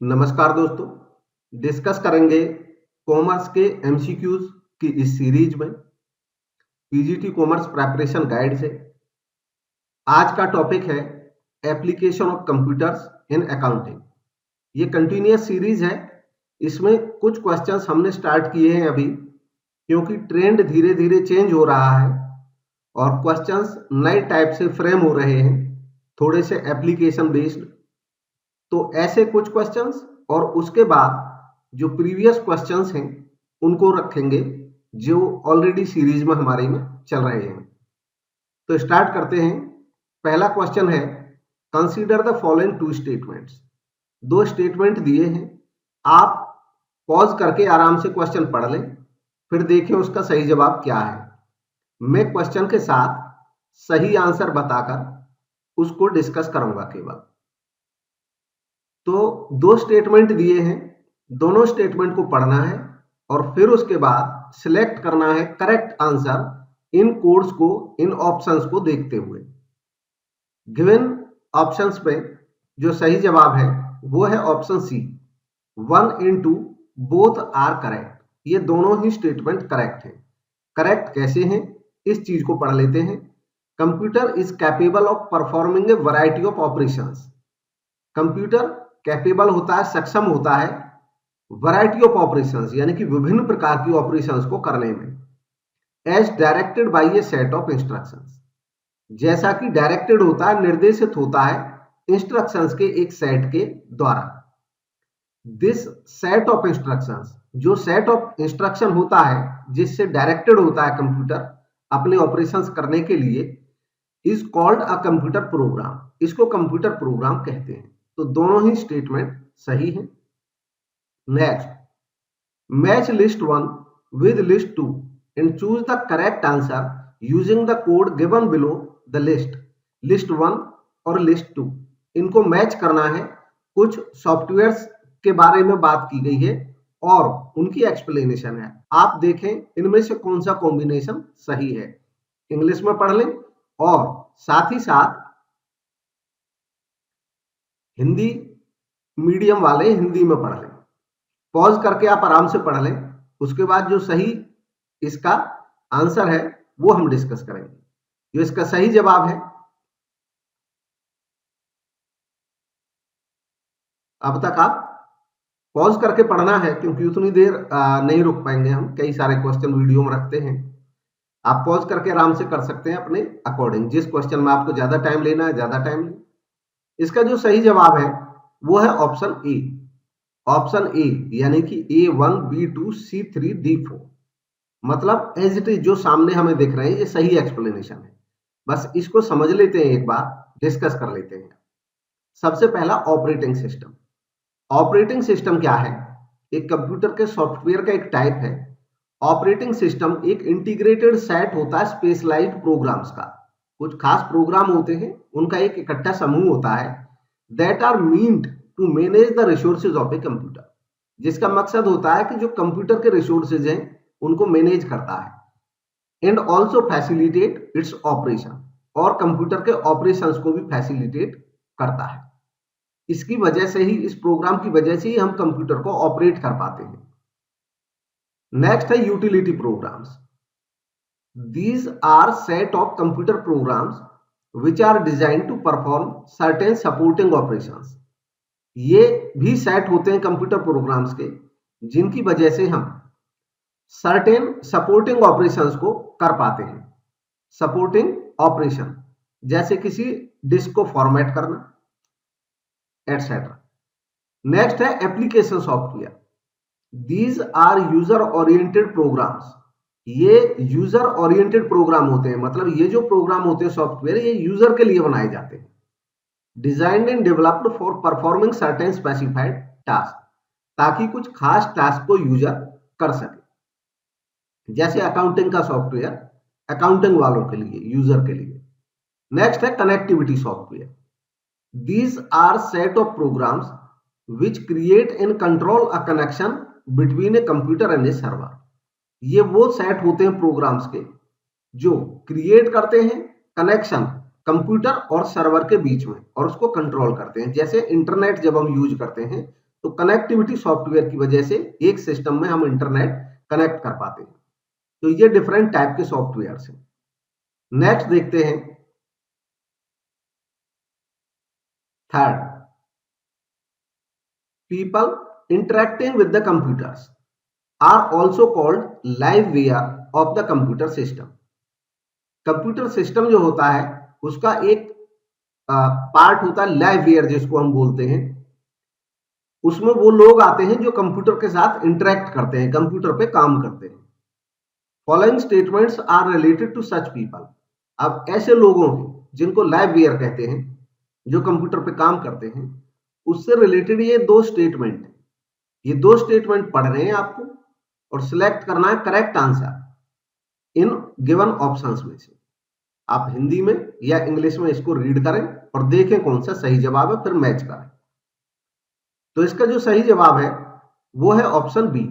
नमस्कार दोस्तों, डिस्कस करेंगे कॉमर्स के एमसीक्यूज की इस सीरीज में पीजीटी कॉमर्स प्रिपरेशन गाइड से। आज का टॉपिक है application of computers in accounting. ये कंटिन्यूअस सीरीज है। इसमें कुछ क्वेश्चंस हमने स्टार्ट किए हैं अभी, क्योंकि ट्रेंड धीरे धीरे चेंज हो रहा है और क्वेश्चंस नए टाइप से फ्रेम हो रहे हैं, थोड़े से एप्लीकेशन बेस्ड। तो ऐसे कुछ क्वेश्चंस और उसके बाद जो प्रीवियस क्वेश्चंस हैं उनको रखेंगे जो ऑलरेडी सीरीज में हमारे में चल रहे हैं। तो स्टार्ट करते हैं। पहला क्वेश्चन है, consider the following two statements. दो स्टेटमेंट दिए हैं, आप पॉज करके आराम से क्वेश्चन पढ़ लें, फिर देखें उसका सही जवाब क्या है। मैं क्वेश्चन के साथ सही आंसर बताकर उसको डिस्कस करूंगा केवल। तो दो स्टेटमेंट दिए हैं, दोनों स्टेटमेंट को पढ़ना है और फिर उसके बाद सिलेक्ट करना है करेक्ट आंसर इन कोड्स को, इन ऑप्शंस को देखते हुए। गिवन ऑप्शंस में जो सही जवाब है वो है option C, 1 and 2 both are correct. ये दोनों ही स्टेटमेंट करेक्ट हैं। करेक्ट कैसे हैं इस चीज को पढ़ लेते हैं। Computer is capable of performing a variety of operations. Computer capable होता है, सक्षम होता है वैरायटी ऑफ ऑपरेशंस, यानी कि विभिन्न प्रकार की ऑपरेशंस को करने में, as directed by a set of instructions. जैसा कि डायरेक्टेड होता है, निर्देशित होता है इंस्ट्रक्शंस के एक सेट के द्वारा। दिस सेट ऑफ इंस्ट्रक्शंस, जो सेट ऑफ इंस्ट्रक्शन होता है जिससे डायरेक्टेड होता है कंप्यूटर अपने ऑपरेशंस करने के लिए, is called a computer program. इसको कंप्यूटर प्रोग्राम कहते हैं। तो दोनों ही स्टेटमेंट सही है। Next, match list 1 with list 2 and choose the correct answer using the code given below the list। List 1 और लिस्ट 2 इनको मैच करना है। कुछ सॉफ्टवेयर्स के बारे में बात की गई है और उनकी एक्सप्लेनेशन है। आप देखें इनमें से कौन सा कॉम्बिनेशन सही है। इंग्लिश में पढ़ लें और साथ ही साथ हिंदी मीडियम वाले हिंदी में पढ़ लें। पॉज करके आप आराम से पढ़ लें, उसके बाद जो सही इसका आंसर है वो हम डिस्कस करेंगे। जो इसका सही जवाब है, अब तक आप पॉज करके पढ़ना है क्योंकि उतनी देर नहीं रुक पाएंगे हम, कई सारे क्वेश्चन वीडियो में रखते हैं। आप पॉज करके आराम से कर सकते हैं अपने अकॉर्डिंग। जिस क्वेश्चन में आपको ज्यादा टाइम लेना है ज्यादा टाइम लें। इसका जो सही जवाब है वो है ऑप्शन ए। ऑप्शन ए यानी कि A1 B2 C3 D4, मतलब एज इट इज जो सामने हमें दिख रहे हैं ये सही एक्सप्लेनेशन है। बस इसको समझ लेते हैं, एक बार डिस्कस कर लेते हैं। सबसे पहला ऑपरेटिंग सिस्टम। ऑपरेटिंग सिस्टम क्या है? एक कंप्यूटर के सॉफ्टवेयर का एक टाइप है। ऑपरेटिंग सिस्टम एक इंटीग्रेटेड सेट होता है स्पेशलाइज्ड प्रोग्राम्स का। कुछ खास प्रोग्राम होते हैं, उनका एक इकट्ठा समूह होता है, that are meant to manage the resources of a computer. जिसका मकसद होता है कि जो कंप्यूटर के रिसोर्सेज हैं उनको मैनेज करता है। And also facilitate its operation, और कंप्यूटर के ऑपरेशंस को भी फैसिलिटेट करता है। इसकी वजह से ही, इस प्रोग्राम की वजह से ही हम कंप्यूटर को ऑपरेट कर पाते हैं। नेक्स्ट है utility programs. These are set of computer programs which are design to perform certain supporting operations. ये भी सेट होते हैं कंप्यूटर प्रोग्राम्स के, जिनकी वजह से हम सर्टेन सपोर्टिंग ऑपरेशंस को कर पाते हैं। सपोर्टिंग ऑपरेशन जैसे किसी डिस्क को फॉर्मेट करना, एटसेट्रा। नेक्स्ट है application software. These are user oriented programs. ये यूजर ओरिएंटेड प्रोग्राम होते हैं, मतलब ये जो प्रोग्राम होते हैं सॉफ्टवेयर, ये यूजर के लिए बनाए जाते हैं। Designed and developed for performing certain specified task, ताकि कुछ खास टास्क को यूजर कर सके। जैसे अकाउंटिंग का सॉफ्टवेयर अकाउंटिंग वालों के लिए, यूजर के लिए। नेक्स्ट है connectivity software. These are set of programs which create and control a connection between a computer and a server. ये वो सेट होते हैं प्रोग्राम्स के जो क्रिएट करते हैं कनेक्शन कंप्यूटर और सर्वर के बीच में और उसको कंट्रोल करते हैं। जैसे इंटरनेट जब हम यूज करते हैं तो कनेक्टिविटी सॉफ्टवेयर की वजह से एक सिस्टम में हम इंटरनेट कनेक्ट कर पाते हैं। तो ये डिफरेंट टाइप के सॉफ्टवेयर हैं। नेक्स्ट देखते हैं third, people interacting with the computers are also called live wire of the computer system। Computer system जो होता है उसका एक पार्ट होता है लाइव वेयर जिसको हम बोलते हैं। उसमें वो लोग आते हैं जो कंप्यूटर के साथ इंटरेक्ट करते हैं, कंप्यूटर पे काम करते हैं। Following statements are related to such people. अब ऐसे लोगों के जिनको लाइव वेयर कहते हैं, जो कंप्यूटर पे काम करते हैं, उससे रिलेटेड ये दो स्टेटमेंट है। ये दो स्टेटमेंट पढ़ रहे हैं आपको और सिलेक्ट करना है correct answer in given options में से। आप हिंदी में या इंग्लिश में इसको रीड करें और देखें कौन सा सही जवाब है, फिर मैच करें। तो इसका जो सही जवाब है वो है option B,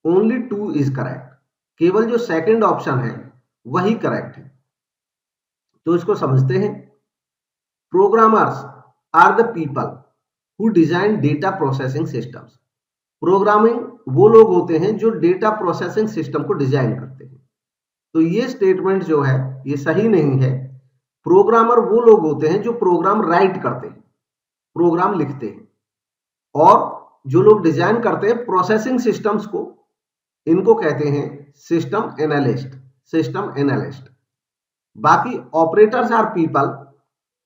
only 2 is correct. केवल जो सेकंड ऑप्शन है वही करेक्ट है। तो इसको समझते हैं। Programmers are the people who design data processing systems. Programming वो लोग होते हैं जो डेटा प्रोसेसिंग सिस्टम को डिजाइन करते हैं। तो ये स्टेटमेंट जो है ये सही नहीं है। प्रोग्रामर वो लोग होते हैं जो प्रोग्राम राइट करते हैं, प्रोग्राम लिखते हैं, और जो लोग डिजाइन करते हैं प्रोसेसिंग सिस्टम्स को, इनको कहते हैं सिस्टम एनालिस्ट, सिस्टम एनालिस्ट। बाकी operators are people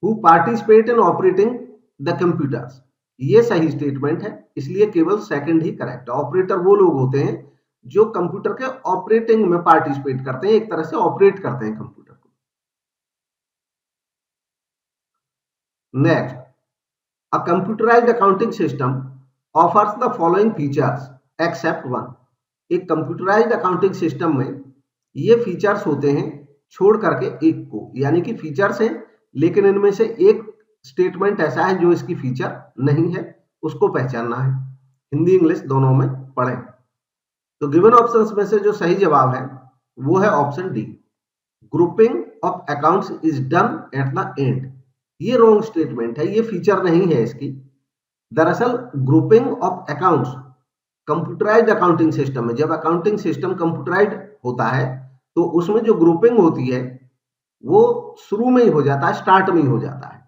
who participate in operating the computers. ये सही स्टेटमेंट है, इसलिए केवल सेकंड ही करेक्ट है। ऑपरेटर वो लोग होते हैं जो कंप्यूटर के ऑपरेटिंग में पार्टिसिपेट करते हैं, एक तरह से ऑपरेट करते हैं कंप्यूटर को। Next, a computerised accounting system offers the following features except one. एक कंप्यूटराइज्ड अकाउंटिंग सिस्टम में ये फीचर्स होते हैं छोड़ करके एक को, यानी कि फीचर्स हैं लेकिन इनमें से एक स्टेटमेंट ऐसा है जो इसकी फीचर नहीं है, उसको पहचानना है। हिंदी इंग्लिश दोनों में पढ़ें। तो गिवन ऑप्शंस में से जो सही जवाब है वो है option D, grouping of accounts is done at the end. ये रॉन्ग स्टेटमेंट है, ये फीचर नहीं है इसकी। दरअसल grouping of accounts computerised accounting system में, जब अकाउंटिंग सिस्टम कंप्यूटराइज्ड होता है तो उसमें जो ग्रुपिंग होती है वो शुरू में ही हो जाता है, स्टार्ट में ही हो जाता है।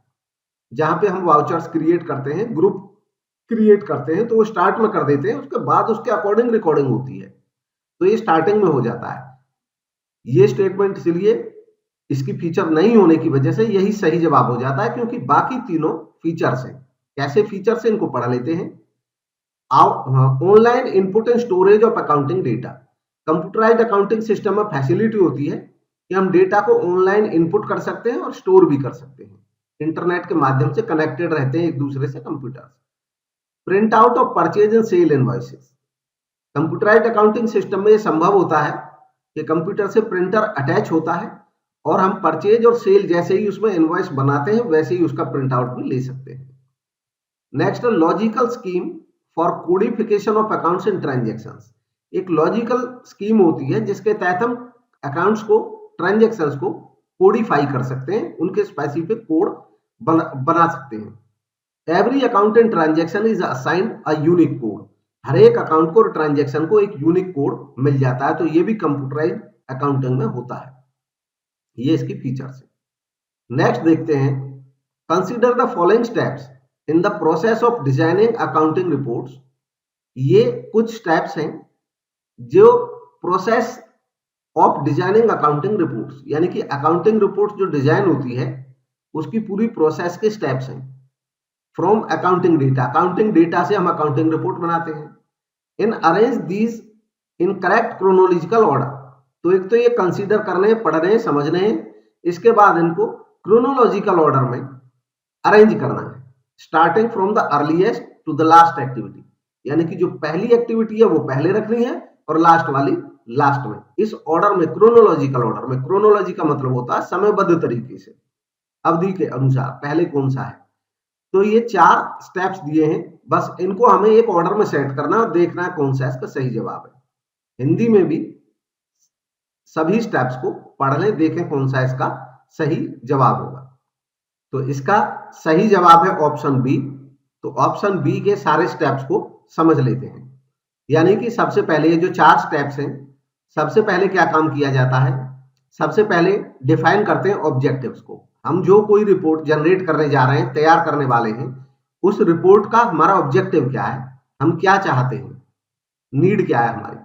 जहां पे हम वाउचर्स क्रिएट करते हैं, ग्रुप क्रिएट करते हैं, तो वो स्टार्ट में कर देते हैं, उसके बाद उसके अकॉर्डिंग रिकॉर्डिंग होती है, तो ये स्टार्टिंग में हो जाता है। ये स्टेटमेंट इसलिए इसकी फीचर नहीं होने की वजह से यही सही जवाब हो जाता है, क्योंकि बाकी तीनों फीचर्स हैं। कैसे फीचर्स हैं इनको पढ़ लेते हैं। Online input and storage of accounting data. Computerised accounting system में फैसिलिटी होती है कि हम डेटा को ऑनलाइन इनपुट कर सकते हैं और स्टोर भी कर सकते हैं। इंटरनेट के माध्यम से कनेक्टेड रहते हैं एक दूसरे से computers. Print out of purchase and sale invoices. Computerised accounting system में यह संभव होता है कि कंप्यूटर से प्रिंटर अटैच होता है और हम परचेज और सेल जैसे ही उसमें इनवॉइस बनाते हैं वैसे ही उसका प्रिंट आउट भी ले सकते हैं। Next, logical scheme for codification of accounts and transactions. एक लॉजिकल स्कीम होती है जिसके तहत हम अकाउंट्स को, ट्रांजैक्शंस को कोडिफाई कर सकते हैं, उनके स्पेसिफिक कोड बना सकते हैं। Every account and transaction is assigned a unique code. हर एक अकाउंट को और ट्रांजैक्शन को एक यूनिक कोड मिल जाता है, तो ये भी कंप्यूटराइज्ड अकाउंटिंग में होता है। ये इसकी फीचर्स है। नेक्स्ट देखते हैं, consider the following steps in the process of designing accounting reports. ये कुछ स्टेप्स हैं जो process of designing accounting reports, यानी कि अकाउंटिंग रिपोर्ट्स जो डिजाइन होती है उसकी पूरी प्रोसेस के स्टेप्स हैं। From accounting data, accounting data से हम अकाउंटिंग रिपोर्ट बनाते हैं। In arrange these in correct chronological order. तो एक तो ये कंसीडर करने, पढ़ने, समझने, इसके बाद इनको क्रोनोलॉजिकल ऑर्डर में अरेंज करना है, starting from the earliest to the last activity. यानी कि जो पहली एक्टिविटी है वो पहले रखनी है और लास्ट वाली लास्ट में। इस ऑर्डर में, क्रोनोलॉजिकल ऑर्डर में, क्रोनोलॉजी का मतलब होता है समयबद्ध तरीके से, अवधि के अनुसार पहले कौन सा है। तो ये 4 स्टेप्स दिए हैं, बस इनको हमें एक ऑर्डर में सेट करना और देखना है कौन सा इसका सही जवाब है। हिंदी में भी सभी स्टेप्स को पढ़ लें, देखें कौन सा इसका सही जवाब होगा। तो इसका सही जवाब है ऑप्शन बी। तो ऑप्शन बी के सारे स्टेप्स को समझ लेते हैं। यानी कि सबसे पहले ये जो 4 स्टेप्स हैं, सबसे पहले क्या काम किया जाता है, सबसे पहले डिफाइन करते हैं ऑब्जेक्टिव्स को। हम जो कोई रिपोर्ट जनरेट करने जा रहे हैं, तैयार करने वाले हैं, उस रिपोर्ट का हमारा ऑब्जेक्टिव क्या है, हम क्या चाहते हैं, नीड क्या है हमारी।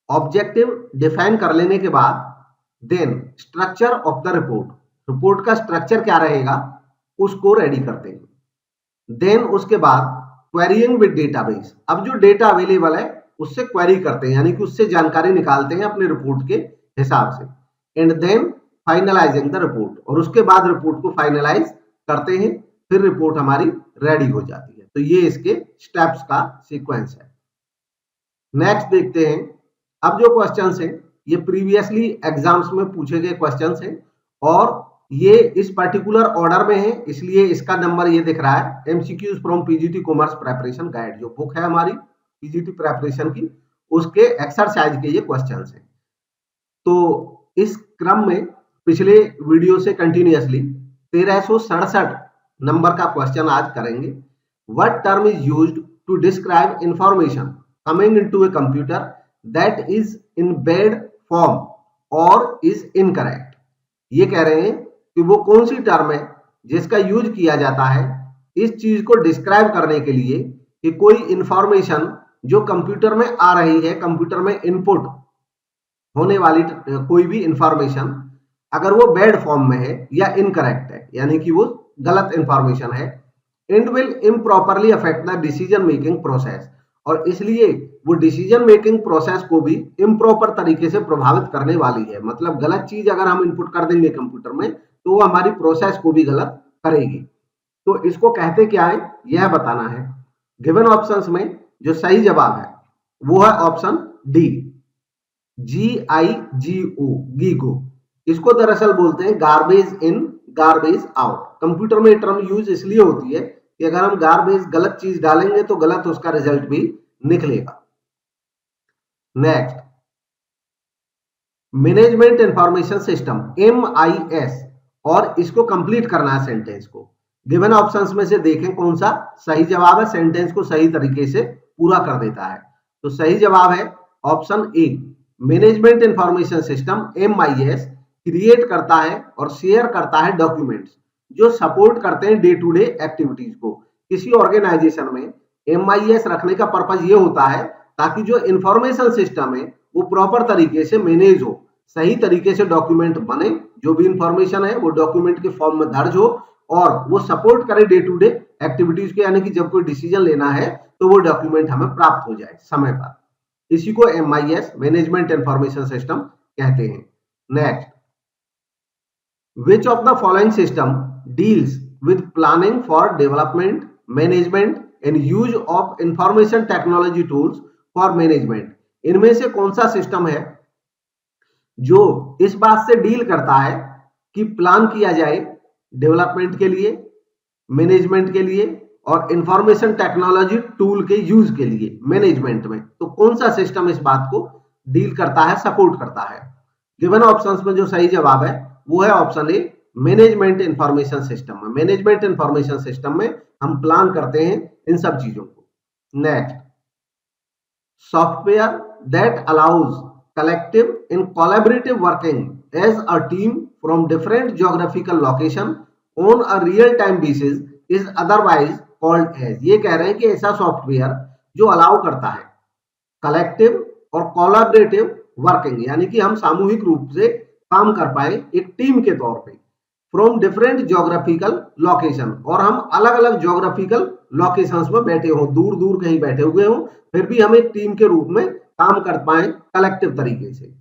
ऑब्जेक्टिव डिफाइन कर लेने के बाद then structure of the report, report का स्ट्रक्चर क्या रहेगा उसको रेडी करते हैं। देन उसके बाद क्वेरीइंग विद डेटाबेस, अब जो डेटा अवेलेबल है उससे क्वेरी करते हैं, यानी कि उससे जानकारी निकालते हैं अपने रिपोर्ट के हिसाब से। And then finalising the report, और उसके बाद रिपोर्ट को फाइनलाइज करते हैं, फिर रिपोर्ट हमारी रेडी हो जाती है। तो ये इसके स्टेप्स का सीक्वेंस है। नेक्स्ट देखते हैं, अब जो क्वेश्चंस हैं ये प्रीवियसली एग्जाम्स में पूछे गए क्वेश्चंस हैं और ये इस पर्टिकुलर ऑर्डर में है, इसलिए इसका नंबर ये दिख रहा है, MCQs from PGT commerce preparation guide, जो बुक है हमारी पीजीटी प्रिपरेशन की, उसके एक्सरसाइज के ये क्वेश्चंस हैं। तो इस क्रम में पिछले वीडियो से कंटिन्यूअसली 1367 नंबर का क्वेश्चन आज करेंगे। What term is used to describe information coming into a computer that is in bad form और इज इनकरेक्ट। ये कह रहे हैं कि वो कौन सी टर्म है जिसका यूज किया जाता है इस चीज को डिस्क्राइब करने के लिए कि कोई इंफॉर्मेशन जो कंप्यूटर में आ रही है, कंप्यूटर में इनपुट होने वाली कोई भी इंफॉर्मेशन, अगर वो बैड फॉर्म में है या इनकरेक्ट है, यानी कि वो गलत इंफॉर्मेशन है, and will improperly affect the decision making process, और इसलिए वो डिसीजन मेकिंग प्रोसेस को भी इम्प्रॉपर तरीके से प्रभावित करने वाली है। मतलब गलत चीज अगर हम इनपुट कर देंगे कंप्यूटर में तो वो हमारी प्रोसेस को भी गलत करेगी। तो इसको कहते क्या है यह बताना है। गिवन ऑप्शंस में जो सही जवाब है वो है ऑप्शन डी, GIGO, गीगो। इसको दरअसल बोलते हैं garbage in garbage out. Computer में टर्म यूज इसलिए होती है कि अगर हम गार्बेज गलत चीज डालेंगे तो गलत उसका रिजल्ट भी निकलेगा। Next, management information system MIS, और इसको कंप्लीट करना है सेंटेंस को। गिवन ऑप्शंस में से देखें कौन सा सही जवाब है, सेंटेंस को सही तरीके से पूरा कर देता है। तो सही जवाब है option A, management information system MIS create करता है और शेयर करता है डॉक्यूमेंट्स जो सपोर्ट करते हैं डे टू डे एक्टिविटीज को। किसी ऑर्गेनाइजेशन में MIS रखने का पर्पज ये होता है ताकि जो इंफॉर्मेशन सिस्टम है वो प्रॉपर तरीके से मैनेज हो, सही तरीके से डॉक्यूमेंट बने, जो भी इंफॉर्मेशन है वो डॉक्यूमेंट के फॉर्म में दर्ज हो और वो सपोर्ट करे डे टू डे एक्टिविटीज के, यानी कि जब कोई डिसीजन लेना है तो वो डॉक्यूमेंट हमें प्राप्त हो जाए समय पर। इसी को MIS मैनेजमेंट इंफॉर्मेशन सिस्टम कहते हैं। Next, which of the following system deals with planning for development, management and use of information technology tools for management? इनमें से कौन सा सिस्टम है जो इस बात से डील करता है कि प्लान किया जाए डेवलपमेंट के लिए, मैनेजमेंट के लिए और इंफॉर्मेशन टेक्नोलॉजी टूल के यूज के लिए मैनेजमेंट में? तो कौन सा सिस्टम इस बात को डील करता है, सपोर्ट करता है? गिवन ऑप्शंस में जो सही जवाब है वो है option A, management information system में। मैनेजमेंट इंफॉर्मेशन सिस्टम में हम प्लान करते हैं इन सब चीजों को। Next, software that allows collective in collaborative working as a team from different geographical location on a real time basis is otherwise called as. ये कह रहे हैं कि ऐसा सॉफ्टवेयर जो अलाउ करता है कलेक्टिव और कोलैबोरेटिव वर्किंग, यानी कि हम सामूहिक रूप से काम कर पाए एक टीम के तौर पे, फ्रॉम डिफरेंट ज्योग्राफिकल लोकेशन, और हम अलग अलग ज्योग्राफिकल लोकेशंस में बैठे हो, दूर दूर कहीं बैठे हुए हो, फिर भी हम एक टीम के रूप में काम कर पाए कलेक्टिव तरीके से,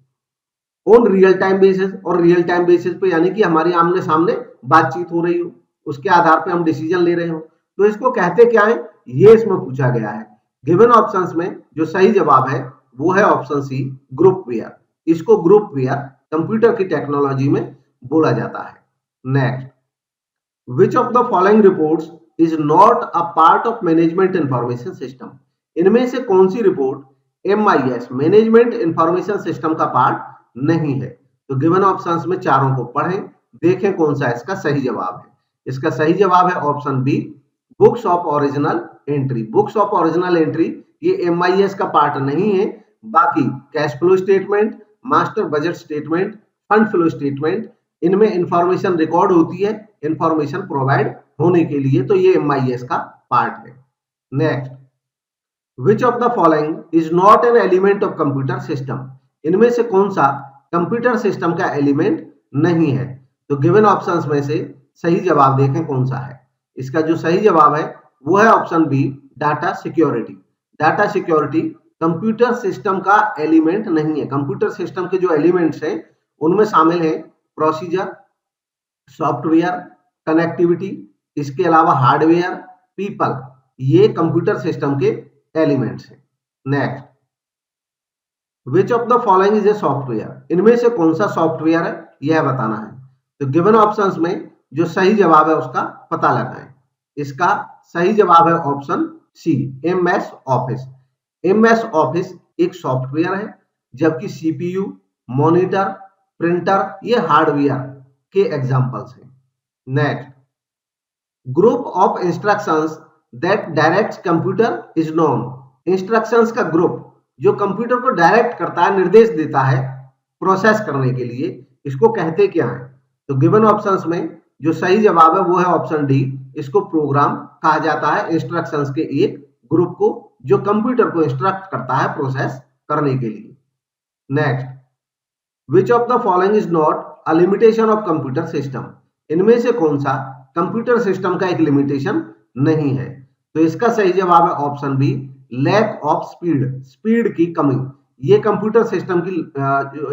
ऑन रियल टाइम बेसिस, और रियल टाइम बेसिस पे यानी कि हमारी आमने सामने बातचीत हो रही हो, उसके आधार पे हम डिसीजन ले रहे हो। तो इसको कहते क्या है ये इसमें पूछा गया है। गिवन ऑप्शंस में जो सही जवाब है वो है ऑप्शन सी, ग्रुप वेयर। इसको ग्रुप वेयर कंप्यूटर की टेक्नोलॉजी में बोला जाता है। Next, which of the following reports is not a part of management information system? इनमें से कौन सी report MIS management information system का पार्ट नहीं है? तो गिवन ऑप्शंस में चारों को पढ़ें, देखें कौन सा इसका सही जवाब है। इसका सही जवाब है option B, books of original entry. Books of original entry ये MIS का पार्ट नहीं है। बाकी cash flow statement, master budget statement, fund flow statement, इनमें इंफॉर्मेशन रिकॉर्ड होती है इंफॉर्मेशन प्रोवाइड होने के लिए, तो ये MIS का पार्ट है। Next, which of the following is not an element of computer system, इनमें से कौन सा कंप्यूटर सिस्टम का एलिमेंट नहीं है? तो गिवन ऑप्शंस में से सही जवाब देखें कौन सा है। इसका जो सही जवाब है वो है option B, data security. Data security computer system का एलिमेंट नहीं है। कंप्यूटर सिस्टम के जो एलिमेंट्स हैं उनमें शामिल है प्रोसीजर, सॉफ्टवेयर, कनेक्टिविटी, इसके अलावा हार्डवेयर, पीपल, ये कंप्यूटर सिस्टम के एलिमेंट्स हैं। Next, which of the following is a software, इनमें से कौन सा सॉफ्टवेयर है यह बताना है। तो गिवन ऑप्शंस में जो सही जवाब है उसका पता लगाएं। इसका सही जवाब है option C, MS office. MS office एक सॉफ्टवेयर है, जबकि CPU, मॉनिटर, प्रिंटर ये हार्डवेयर के एग्जांपल्स हैं। Next, group of instructions that directs computer is known, instructions का ग्रुप जो कंप्यूटर को डायरेक्ट करता है, निर्देश देता है प्रोसेस करने के लिए, इसको कहते क्या है? तो गिवन ऑप्शंस में जो सही जवाब है वो है ऑप्शन डी, इसको प्रोग्राम कहा जाता है इंस्ट्रक्शंस के एक ग्रुप को जो कंप्यूटर को इंस्ट्रक्ट करता है प्रोसेस करने के लिए। Next, which of the following is not a limitation of computer system, इनमें से कौन सा कंप्यूटर सिस्टम का एक लिमिटेशन नहीं है? तो इसका सही जवाब है option B, lack of speed, speed की कमी। ये कंप्यूटर सिस्टम की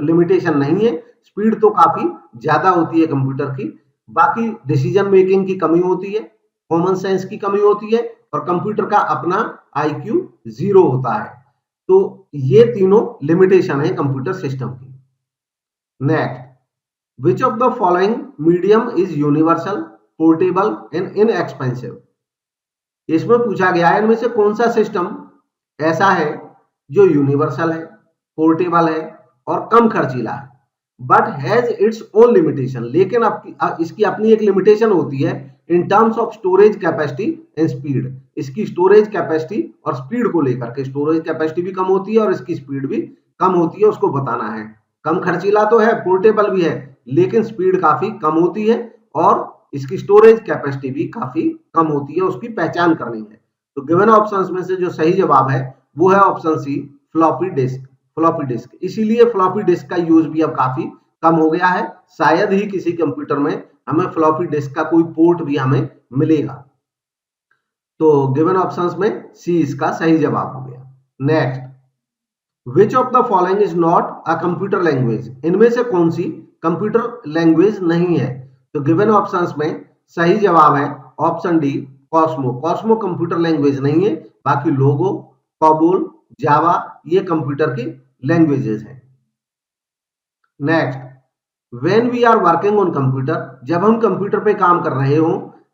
लिमिटेशन नहीं है, स्पीड तो काफी ज्यादा होती है कंप्यूटर की। बाकी डिसीजन मेकिंग की कमी होती है, कॉमन सेंस की कमी होती है, और कंप्यूटर का अपना IQ 0 होता है। तो ये तीनों लिमिटेशन है कंप्यूटर सिस्टम की। Next, which of the following medium is universal, portable and inexpensive, इसमें पूछा गया है इनमें से कौन सा सिस्टम ऐसा है जो यूनिवर्सल है, पोर्टेबल है और कम खर्चीला है, but has its own limitation, लेकिन इसकी अपनी एक लिमिटेशन होती है in terms of storage capacity and speed. इसकी स्टोरेज कैपेसिटी और स्पीड को लेकर के, स्टोरेज कैपेसिटी भी कम होती है और इसकी स्पीड भी कम होती है, उसको बताना है। कम खर्चीला तो है, पोर्टेबल भी है, लेकिन स्पीड काफी कम होती है और इसकी स्टोरेज कैपेसिटी भी काफी कम होती है, उसकी पहचान करनी है। तो गिवन ऑप्शंस में से जो सही जवाब है वो है option C, floppy disk. Floppy disk, इसीलिए फ्लॉपी डिस्क का यूज भी अब काफी कम हो गया है। शायद ही किसी कंप्यूटर में हमें फ्लॉपी डिस्क का कोई पोर्ट भी हमें मिलेगा। तो गिवन ऑप्शंस में सी इसका सही जवाब हो गया। Next, which of the following is not a computer language, इनमें से कौन सी कंप्यूटर लैंग्वेज नहीं है? तो गिवन ऑप्शंस में सही जवाब है option D, Cosmo. Cosmo computer language नहीं है, बाकी लोगो, कॉबोल, जावा ये कंप्यूटर की लैंग्वेजेस हैं। Next, when we are working on computer, जब हम कंप्यूटर पे काम कर रहे हो,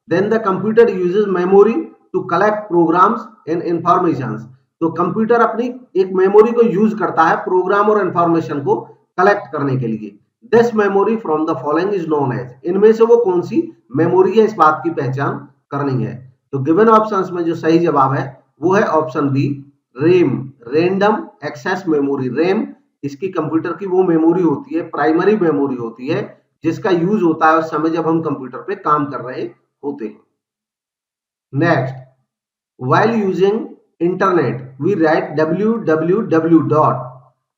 then the computer uses memory to collect programs and informations, तो कंप्यूटर अपनी एक मेमोरी को यूज करता है प्रोग्राम और इंफॉर्मेशन को कलेक्ट करने के लिए। This memory from the following is known as, इनमें से वो कौन सी मेमोरी है, इस बात की पहचान करनी है। तो गिवन ऑप्शंस में जो सही जवाब है वो है option B, RAM, random access memory. RAM इसकी कंप्यूटर की वो मेमोरी होती है, प्राइमरी मेमोरी होती है, जिसका यूज होता है उस समय जब हम कंप्यूटर पे काम कर रहे होते हैं। Next, while using internet we write www dot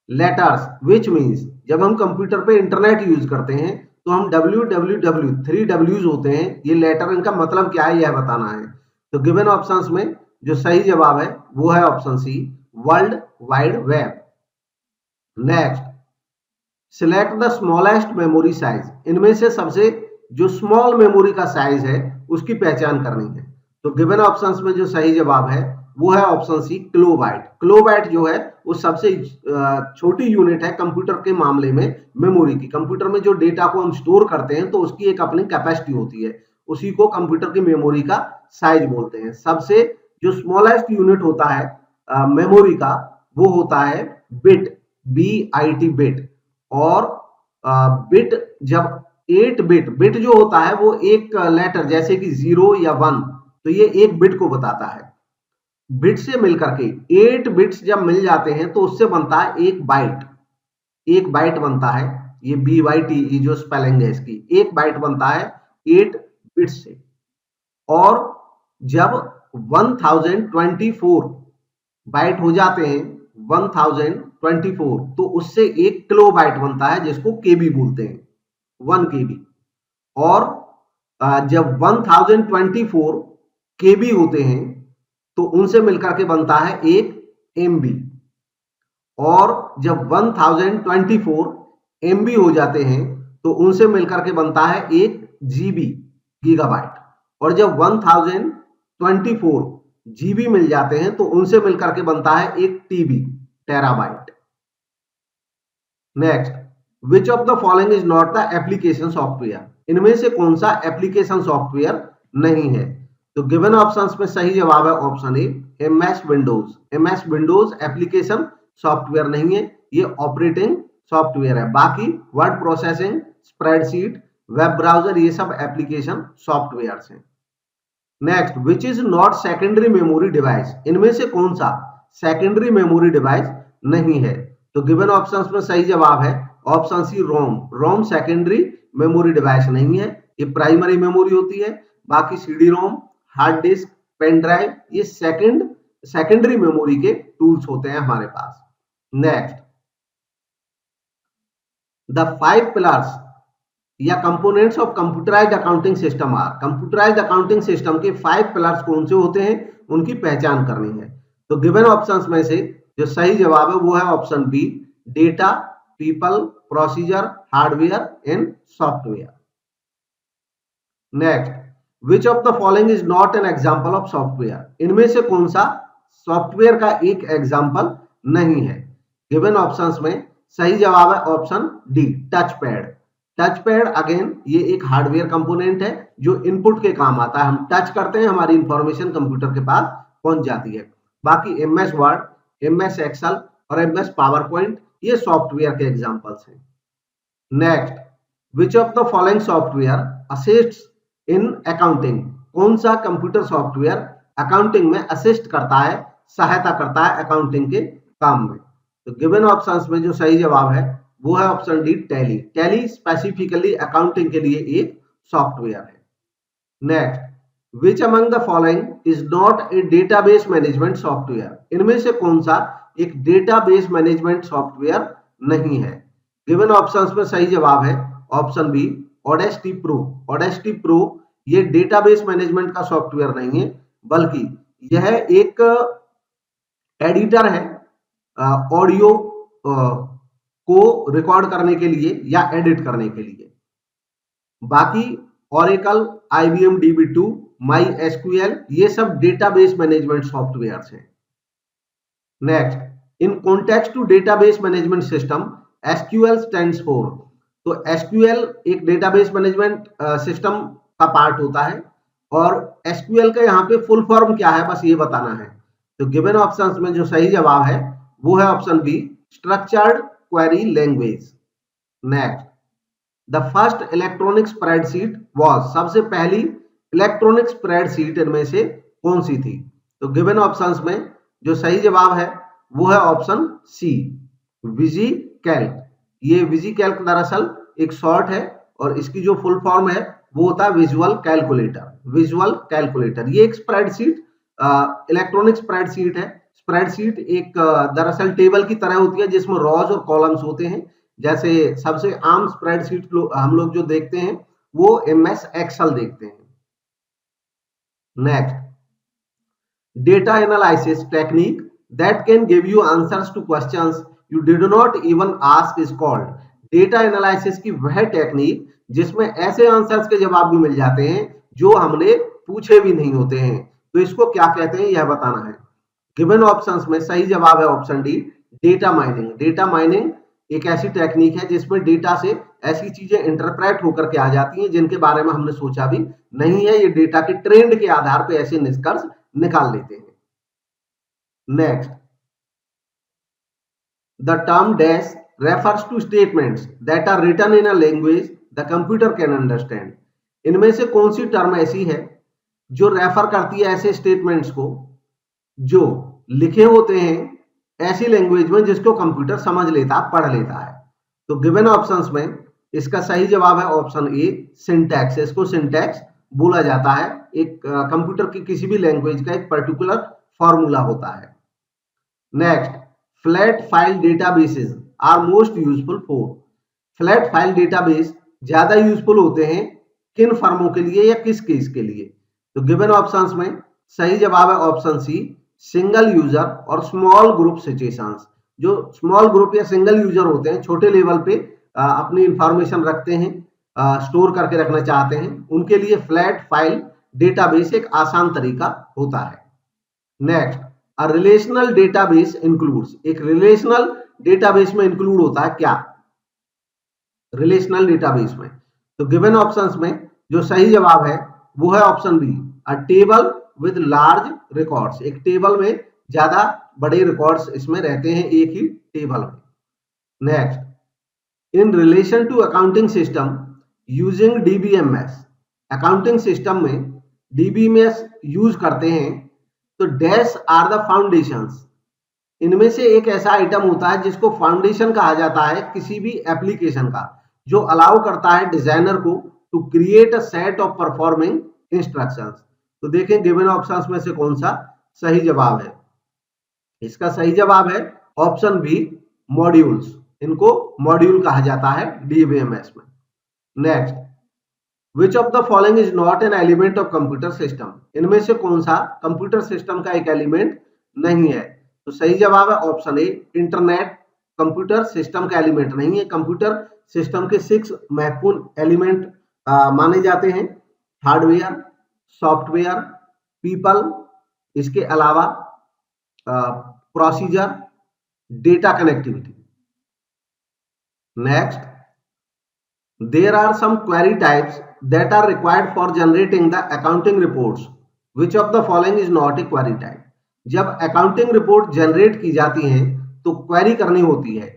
letters which means, जब हम कंप्यूटर पे इंटरनेट यूज करते हैं तो हम www, 3 W's होते हैं, ये लेटर, इनका मतलब क्या है यह बताना है। तो गिवन ऑप्शंस में जो सही जवाब है वो है option C, world wide web. Next, select the smallest memory size, इनमें से सबसे जो स्मॉल मेमोरी का साइज है उसकी पहचान करनी है। तो गिवन ऑप्शंस में जो सही जवाब है वो है ऑप्शन सी, किलोबाइट। किलोबाइट जो है वो सबसे छोटी यूनिट है कंप्यूटर के मामले में मेमोरी की। कंप्यूटर में जो डेटा को हम स्टोर करते हैं तो उसकी एक अपनी कैपेसिटी होती है, उसी को कंप्यूटर की मेमोरी का साइज बोलते हैं। सबसे जो स्मॉलेस्ट यूनिट होता है मेमोरी का वो होता है बिट, BIT बिट। और बिट जब 8 बिट, बिट जो होता है वो एक लेटर जैसे कि 0 या 1, तो ये एक बिट को बताता है। बिट से मिलकर के 8 बिट्स जब मिल जाते हैं तो उससे बनता है एक बाइट। एक बाइट बनता है, ये BYT जो स्पेलिंग है इसकी, एक बाइट बनता है 8 बिट्स से। और जब 1024 बाइट हो जाते हैं, 1024, तो उससे एक किलो बाइट बनता है जिसको केबी बोलते हैं, 1 केबी। और जब 1024 केबी होते हैं तो उनसे मिलकर के बनता है एक एमबी। और जब 1024 एमबी हो जाते हैं तो उनसे मिलकर के बनता है एक जीबी, गीगाबाइट। और जब 1024 जीबी मिल जाते हैं तो उनसे मिलकर के बनता है एक TB, terabyte. Next, which of the following is not the application software? इनमें से कौन सा एप्लीकेशन सॉफ्टवेयर नहीं है? तो गिवन ऑप्शंस में सही जवाब है ऑप्शन ए, MS Windows. MS Windows application software नहीं है, ये ऑपरेटिंग सॉफ्टवेयर है। बाकी word processing, spreadsheet, web browser, ये सब एप्लीकेशन सॉफ्टवेयर हैं। Next, which is not secondary memory device? इनमें से कौन सा सेकेंडरी मेमोरी डिवाइस नहीं है? तो गिवन ऑप्शंस में सही जवाब है option C, ROM. ROM secondary memory device नहीं है, ये प्राइमरी मेमोरी होती है। बाकी CD ROM, hard disk, pen drive, ये सेकेंडरी मेमोरी के टूल्स होते हैं हमारे पास। नेक्स्ट, द 5 पिलर्स या components of computerised accounting system are. Computerised accounting system के 5 पिलर्स कौन से होते हैं, उनकी पहचान करनी है। तो गिवन ऑप्शंस में से जो सही जवाब है वो है option B, data, people, procedure, hardware and software. Next, which of the following is not an example of software? इनमें से कौन सा सॉफ्टवेयर का एक एग्जांपल नहीं है? गिवन ऑप्शंस में सही जवाब है option D, touch pad. Touch pad again ये एक हार्डवेयर कंपोनेंट है जो इनपुट के काम आता है। हम टच करते हैं, हमारी इंफॉर्मेशन कंप्यूटर के पास पहुंच जाती है। बाकी एमएस वर्ड, एमएस एक्सेल और एमएस पावर पॉइंट, ये सॉफ्टवेयर के एग्जांपल्स हैं। Next, which of the following software assists in accounting? कौन सा कंप्यूटर सॉफ्टवेयर अकाउंटिंग में असिस्ट करता है, सहायता करता है अकाउंटिंग के काम में? तो गिवन ऑप्शंस में जो सही जवाब है वो है option D, tally. Tally specifically accounting के लिए एक सॉफ्टवेयर है। Next, which among the following is not a database management software? इनमें से कौन सा एक डेटाबेस मैनेजमेंट सॉफ्टवेयर नहीं है? गिवन ऑप्शंस में सही जवाब है option B, Audacity Pro. Audacity Pro ये डेटाबेस मैनेजमेंट का सॉफ्टवेयर नहीं है, बल्कि यह एक एडिटर है ऑडियो को रिकॉर्ड करने के लिए या एडिट करने के लिए। बाकी ओरेकल, IBM DB2, MySQL, ये सब डेटाबेस मैनेजमेंट सॉफ्टवेयर्स हैं। Next, in context to database management system SQL stands for. तो SQL एक डेटाबेस मैनेजमेंट सिस्टम का पार्ट होता है और SQL का यहाँ पे फुल फॉर्म क्या है बस ये बताना है। तो गिवन ऑप्शंस में जो सही जवाब है वो है option B, structured query language. Next, the first electronic spreadsheet was. सबसे पहली इलेक्ट्रॉनिक स्प्रेडशीट इनमें से कौन सी थी? तो गिवन ऑप्शंस में जो सही जवाब है वो है ऑप्शन सी, विजी कैल्क। ये विजी कैल्क दरअसल एक शॉर्ट है और इसकी जो फुल फॉर्म है वो होता है विजुअल कैलकुलेटर। विजुअल कैलकुलेटर ये एक स्प्रेडशीट, इलेक्ट्रॉनिक स्प्रेडशीट है। स्प्रेडशीट एक दरअसल टेबल की तरह होती है जिसमें रॉज और कॉलम्स होते हैं। जैसे सबसे आम स्प्रेडशीट हम लोग जो देखते हैं वो MS एक्सेल देखते हैं। Next, data analysis technique that can give you answers two questions you did not even ask is called. Data analysis की वह टेक्निक जिसमें ऐसे आंसर्स के जवाब भी मिल जाते हैं जो हमने पूछे भी नहीं होते हैं, तो इसको क्या कहते हैं यह बताना है। गिवन ऑप्शंस में सही जवाब है option D, data mining. Data mining एक ऐसी टेक्निक है जिसमें डेटा से ऐसी चीजें इंटरप्रेट होकर के आ जाती हैं जिनके बारे में हमने सोचा भी नहीं है। ये डेटा के ट्रेंड के आधार पर ऐसे निष्कर्ष निकाल लेते हैं। Next, the term dash refers to statements that are written in a language the computer can understand. इनमें से कौन सी टर्म ऐसी है जो रेफर करती है ऐसे स्टेटमेंट्स को जो लिखे होते हैं ऐसी लैंग्वेज में जिसको कंप्यूटर समझ लेता, पढ़ लेता है। तो गिवन ऑप्शंस में इसका सही जवाब है ऑप्शन ए, सिंटैक्स। इसको सिंटैक्स बोला जाता है। एक कंप्यूटर की किसी भी लैंग्वेज का एक पर्टिकुलर फॉर्मूला होता है। Next, flat file databases are most useful for. Flat file database ज्यादा यूजफुल होते हैं किन फर्मों के लिए या किस केस के लिए? तो गिवन ऑप्शंस में सही जवाब है ऑप्शन सी, सिंगल यूजर और स्मॉल ग्रुप सिचुएशंस। जो स्मॉल ग्रुप या सिंगल यूजर होते हैं, छोटे लेवल पे अपनी इंफॉर्मेशन रखते हैं, स्टोर करके रखना चाहते हैं, उनके लिए फ्लैट फाइल डेटाबेस एक आसान तरीका होता है। नेक्स्ट, अ रिलेशनल डेटाबेस इंक्लूड्स। एक रिलेशनल डेटाबेस में इंक्लूड होता है क्या? रिलेशनल डेटाबेस में तो गिवन ऑप्शंस में जो सही जवाब है वो है option B, a table with large records. एक टेबल में ज्यादा बड़े रिकॉर्ड्स इसमें रहते हैं एक ही टेबल में। Next, in relation to accounting system using DBMS. Accounting system में डीबीएमएस यूज करते हैं तो डैश आर द फाउंडेशंस। इनमें से एक ऐसा आइटम होता है जिसको फाउंडेशन कहा जाता है किसी भी एप्लीकेशन का, जो अलाउ करता है डिजाइनर को to create a set of performing instructions. तो देखें गिवन ऑप्शंस में से कौन सा सही जवाब है। इसका सही जवाब है ऑप्शन बी, मॉड्यूल्स। इनको मॉड्यूल कहा जाता है डीबीएमएस में। Next, which of the following is not an element of computer system. इनमें से कौन सा कंप्यूटर सिस्टम का एक एलिमेंट नहीं है? तो सही जवाब है ऑप्शन ए, इंटरनेट कंप्यूटर सिस्टम का एलिमेंट नहीं है। कंप्यूटर सिस्टम के 6 महत्वपूर्ण एलिमेंट माने जाते हैं, हार्डवेयर, सॉफ्टवेयर, पीपल, इसके अलावा procedure, data connectivity. Next, there are some query types that are required for generating the accounting reports. Which of the following is not a query type? जब accounting report generate की जाती हैं तो query करनी होती है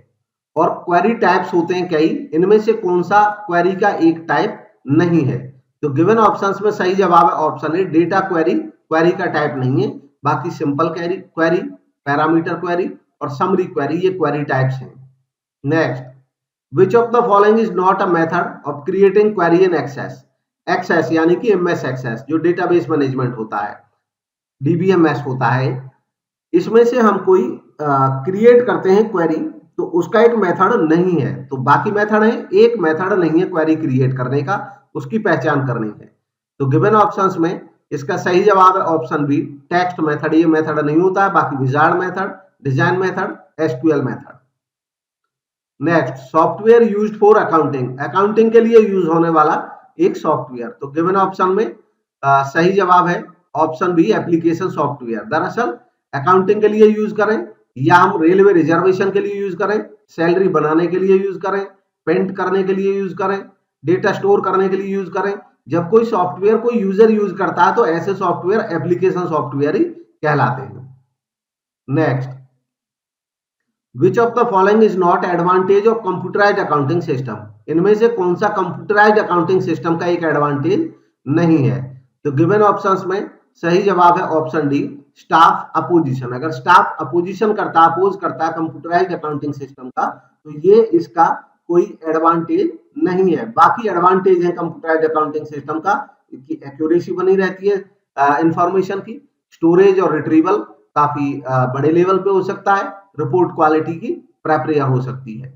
और क्वेरी टाइप्स होते हैं कई। इनमें से कौन सा क्वेरी का एक टाइप नहीं है? तो गिवन ऑप्शंस में सही जवाब है ऑप्शन ए, डेटा क्वेरी। क्वेरी का टाइप नहीं है। बाकी सिंपल क्वेरी, पैरामीटर क्वेरी और समरी क्वेरी ये क्वेरी टाइप्स हैं। Next, Which of the following is not a method of creating query in Access? Access यानी कि MS Access जो डेटाबेस मैनेजमेंट होता है, DBMS होता है, इसमें से हम कोई क्रिएट करते हैं क्वेरी तो उसका एक मेथड नहीं है। तो बाकी मेथड है, एक मेथड नहीं है क्वेरी क्रिएट करने का, उसकी पहचान करनी है। तो गिवन ऑप्शंस में इसका सही जवाब है ऑप्शन बी, टेक्स्ट मेथड। ये मेथड नहीं होता है। बाकी wizard method, design method, SQL method. Next, software used for accounting. Accounting के लिए यूज होने वाला एक सॉफ्टवेयर। तो गिवन ऑप्शन में सही जवाब है ऑप्शन बी, एप्लीकेशन सॉफ्टवेयर। दरअसल अकाउंटिंग के लिए यूज करें या हम रेलवे रिजर्वेशन के लिए यूज करें, सैलरी बनाने के लिए यूज करें, पेंट करने के लिए यूज करें, डेटा स्टोर करने के लिए यूज करें, जब कोई सॉफ्टवेयर कोई यूजर यूज करता है तो ऐसे सॉफ्टवेयर एप्लीकेशन सॉफ्टवेयर ही कहलाते हैं। Next, Which of the following is not advantage of computerized accounting system? इनमें से कौन सा कंप्यूटराइज्ड अकाउंटिंग सिस्टम का एक एडवांटेज नहीं है? तो गिवन ऑप्शंस में सही जवाब है ऑप्शन डी, स्टाफ अपोजिशन। अगर स्टाफ अपोजिशन करता, अपोज करता है कंप्यूटराइज्ड अकाउंटिंग सिस्टम का तो ये इसका कोई एडवांटेज नहीं है। बाकी एडवांटेज है कंप्यूटराइज्ड अकाउंटिंग सिस्टम का, इसकी एक्यूरेसी बनी रहती है इंफॉर्मेशन की, स्टोरेज और रिट्रीवल काफी बड़े लेवल पे हो सकता है, रिपोर्ट क्वालिटी की प्रेफर हो सकती है।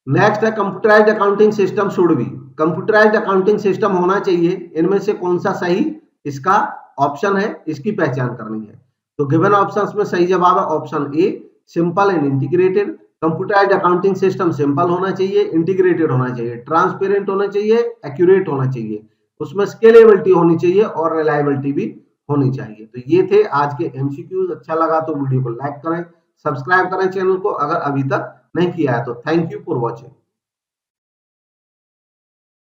नेक्स्ट है, computerised accounting system should be. Computerised accounting system होना चाहिए। इनमें से कौन सा सही इसका ऑप्शन है, इसकी पहचान करनी है। तो गिवन ऑप्शंस में सही जवाब है option A, simple and integrated. Computerised accounting system simple होना चाहिए, इंटीग्रेटेड होना चाहिए, ट्रांसपेरेंट होना चाहिए, एक्यूरेट होना चाहिए, उसमें स्केलेबिलिटी होनी चाहिए और रिलायबिलिटी भी होनी चाहिए। तो ये थे आज के एमसीक्यूज। अच्छा लगा तो वीडियो को लाइक करें, सब्सक्राइब करें चैनल को अगर अभी तक नहीं किया है तो। Thank you for watching.